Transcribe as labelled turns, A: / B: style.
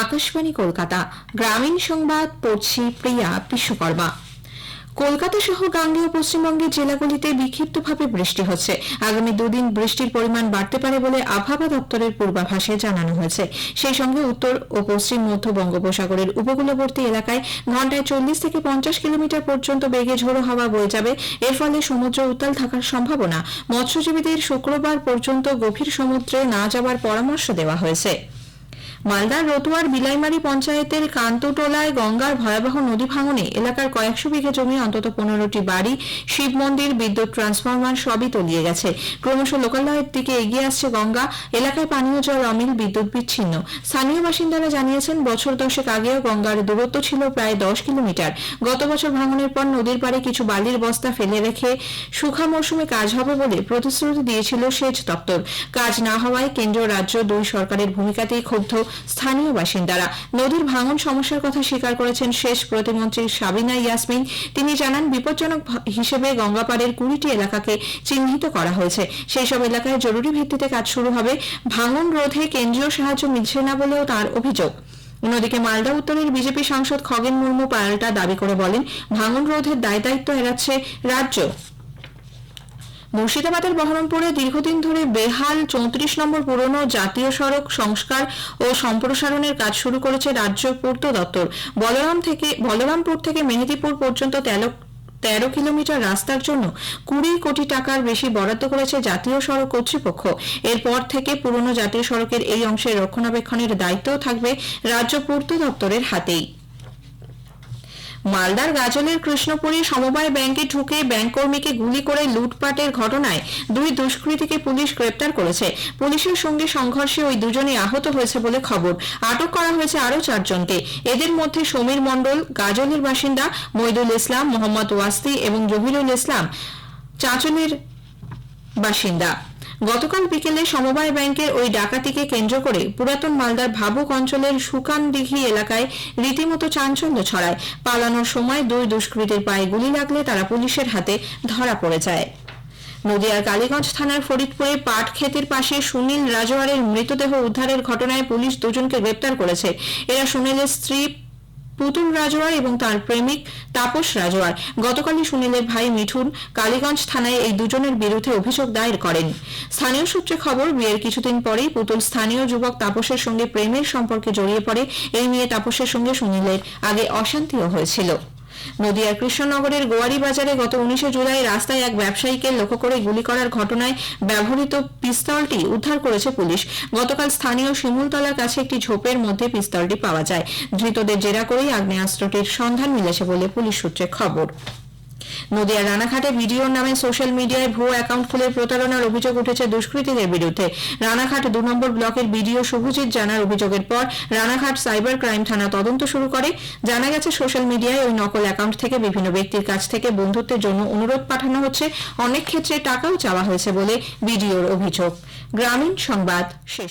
A: আকাশবাণী কলকাতা গ্রামীণ সংবাদ পড়ছি প্রিয়া বিশ্বকর্মা। কলকাতা সহ গাঙ্গেয় পশ্চিমবঙ্গের জেলাগুলিতে বিক্ষিপ্তভাবে বৃষ্টি হচ্ছে। আগামী দুদিন বৃষ্টির পরিমাণ বাড়তে পারে বলে আবহাওয়া দপ্তরের পূর্বাভাসে জানানো হয়েছে। সেই সঙ্গে উত্তর ও পশ্চিম মধ্য বঙ্গোপসাগরের উপকূলবর্তী এলাকায় ঘন্টায় 40 থেকে 50 কিলোমিটার পর্যন্ত বেগে ঝোড়ো হাওয়া বয়ে যাবে। এর ফলে সমুদ্র উত্তাল থাকার সম্ভাবনা। মৎস্যজীবীদের শুক্রবার পর্যন্ত গভীর সমুদ্রে না যাবার পরামর্শ দেওয়া হয়েছে। মালদার রতুয়ার বিলাইমারি পঞ্চায়েতের কান্তুটোলায় গঙ্গার ভয়াবহ নদী ভাঙনে এলাকার কয়েকশো বিঘা জমি, অন্তত 15টি বাড়ি, শিব মন্দির, বিদ্যুৎ ট্রান্সফরমার সবই তলিয়ে গেছে। ক্রমশ লোকালয়ের দিকে এগিয়ে আসছে গঙ্গা। এলাকায় পানীয় জল অমিল, বিদ্যুৎ বিচ্ছিন্ন। স্থানীয় বাসিন্দারা জানিয়েছেন, বছর 10 আগেও গঙ্গার দূরত্ব ছিল প্রায় 10 কিলোমিটার। গত বছর ভাঙনের পর নদীর পাড়ে কিছু বালির বস্তা ফেলে রেখে শুখা মৌসুমে কাজ হবে বলে প্রতিশ্রুতি দিয়েছিল সেচ দপ্তর। কাজ না হওয়ায় কেন্দ্র রাজ্য দুই সরকারের ভূমিকাতেই ক্ষুব্ধ স্থানীয় বাসিন্দারা। নদীর ভাঙন সমস্যার কথা স্বীকার করেছেন সেচ প্রতিমন্ত্রী সাবিনা ইয়াসমিন। তিনি জানান, বিপজ্জনক হিসেবে গঙ্গাপাড়ের 20টি এলাকাকে চিহ্নিত করা হয়েছে। সেই সব এলাকায় জরুরি ভিত্তিতে কাজ শুরু হবে। ভাঙন রোধে কেন্দ্রীয় সাহায্য মিলছে না বলেও তার অভিযোগ। অন্যদিকে মালদা উত্তরের বিজেপি সাংসদ খগেন মুর্মু পাল্টা দাবি করে বলেন, ভাঙন রোধের দায়িত্ব এড়াচ্ছে রাজ্য। মুর্শিদাবাদের বহরমপুরে দীর্ঘদিন ধরে বেহাল 34 নম্বর পুরনো জাতীয় সড়ক সংস্কার ও সম্প্রসারণের কাজ শুরু করেছে রাজ্য পূর্ত দপ্তর। বলরামপুর থেকে মেহেদীপুর পর্যন্ত 13 কিলোমিটার রাস্তার জন্য 20 কোটি টাকার বেশি বরাদ্দ করেছে জাতীয় সড়ক কর্তৃপক্ষ। এরপর থেকে পুরনো জাতীয় সড়কের এই অংশের রক্ষণাবেক্ষণের দায়িত্বও থাকবে রাজ্য পূর্ত দপ্তরের হাতেই। মালদার গাজলের কৃষ্ণপুরী সমবায় ব্যাংকে ঢুকে ব্যাংক কর্মীকে গুলি করে লুটপাটের ঘটনায় 2 দুষ্কৃতীকে পুলিশ গ্রেপ্তার করেছে। পুলিশের সঙ্গে সংঘর্ষে ওই দুজনই আহত হয়েছে বলে খবর। আটক করা হয়েছে আরও 4 জনকে। এদের মধ্যে সমীর মণ্ডল গাজলের বাসিন্দা, মইদুল ইসলাম, মোহাম্মদ ওয়াস্তি এবং জহিরুল ইসলাম চাঁচলের বাসিন্দা। গতকাল বিকেলে সমবায় ব্যাংকের ওই ডাকাতিকে কেন্দ্র করে পুরাতন মালদার ভাবুক অঞ্চলের সুকানদিঘি এলাকায় রীতিমতো চাঞ্চল্য ছড়ায়। পালানোর সময় 2 দুষ্কৃতীর পায়ে গুলি লাগলে তারা পুলিশের হাতে ধরা পড়ে যায়। নদিয়ার কালীগঞ্জ থানার ফরিদপুরে পাট ক্ষেতের পাশে সুনীল রাজওয়ারের মৃতদেহ উদ্ধারের ঘটনায় পুলিশ 2 জনকে গ্রেপ্তার করেছে। এরা সুনীলের স্ত্রী পুতুল রাজওয়ার এবং তার প্রেমিক তাপস রাজওয়ার। গতকালই সুনীলের ভাই মিঠুন কালীগঞ্জ থানায় এই দুজনের বিরুদ্ধে অভিযোগ দায়ের করেন। স্থানীয় সূত্রে খবর, বিয়ের কিছুদিন পরেই পুতুল স্থানীয় যুবক তাপসের সঙ্গে প্রেমের সম্পর্কে জড়িয়ে পড়ে। এই নিয়ে তাপসের সঙ্গে সুনীলের আগে অশান্তিও হয়েছিল। নদিয়ার কৃষ্ণনগরের গোয়ারি বাজারে গত 19 জুলাই রাস্তায় এক ব্যবসায়ীকে লক্ষ্য করে গুলি করার ঘটনায় ব্যবহৃত পিস্তলটি উদ্ধার করেছে পুলিশ। গতকাল স্থানীয় শিমুলতলার কাছে একটি ঝোপের মধ্যে পিস্তলটি পাওয়া যায়। ধৃতদের জেরা করেই আগ্নেয়াস্ত্রটির সন্ধান মিলেছে বলে পুলিশ সূত্রে খবর। নদিয়ার রানাঘাটে ভিডিওর নামে সোশ্যাল মিডিয়ায় ভুয়ো অ্যাকাউন্ট খুলে প্রতারণার অভিযোগ উঠেছে দুষ্কৃতীদের বিরুদ্ধে। রানাঘাট 2 নম্বর ব্লকের বিডিও শুভজিৎ জানার অভিযোগের পর রানাঘাট সাইবার ক্রাইম থানা তদন্ত শুরু করে। জানা গেছে, সোশ্যাল মিডিয়ায় ওই নকল অ্যাকাউন্ট থেকে বিভিন্ন ব্যক্তির কাছ থেকে বন্ধুত্বের জন্য অনুরোধ পাঠানো হচ্ছে। অনেক ক্ষেত্রে টাকাও চাওয়া হয়েছে বলে বিডিওর অভিযোগ। গ্রামীণ সংবাদ শেষ।